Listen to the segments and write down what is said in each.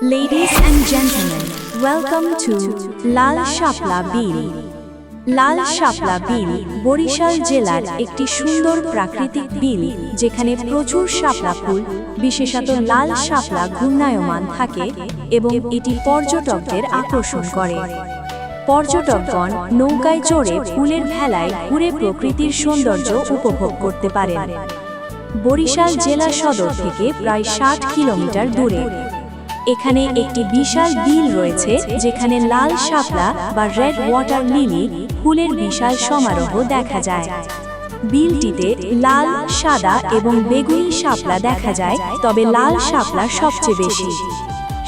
Ladies and gentlemen, welcome to লাল শাপলা বিল। লাল শাপলা বিল বরিশাল জেলার একটি সুন্দর প্রাকৃতিক বিল, যেখানে প্রচুর শাপলা ফুল, বিশেষত লাল শাপলা ঘূর্ণায়মান থাকে এবং এটি পর্যটকদের আকর্ষণ করে। পর্যটকগণ নৌকায় চড়ে ফুলের ভেলায় ঘুরে প্রকৃতির সৌন্দর্য উপভোগ করতে পারেন। বরিশাল জেলা সদর থেকে প্রায় 60 কিলোমিটার দূরে এখানে একটি বিশাল বিল রয়েছে, যেখানে লাল শাপলা বা রেড ওয়াটার লিলি ফুলের বিশাল সমারোহ দেখা যায়। বিলটিতে লাল, সাদা এবং বেগুনি শাপলা দেখা যায়, তবে লাল শাপলা সবচেয়ে বেশি।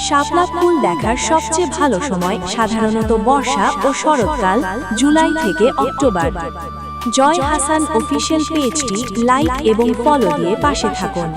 শাপলা ফুল দেখার সবচেয়ে ভালো সময় সাধারণত বর্ষা ও শরৎকাল, জুলাই থেকে অক্টোবর। জয় হাসান অফিসিয়াল পেজটি লাইক এবং ফলো দিয়ে পাশে থাকুন।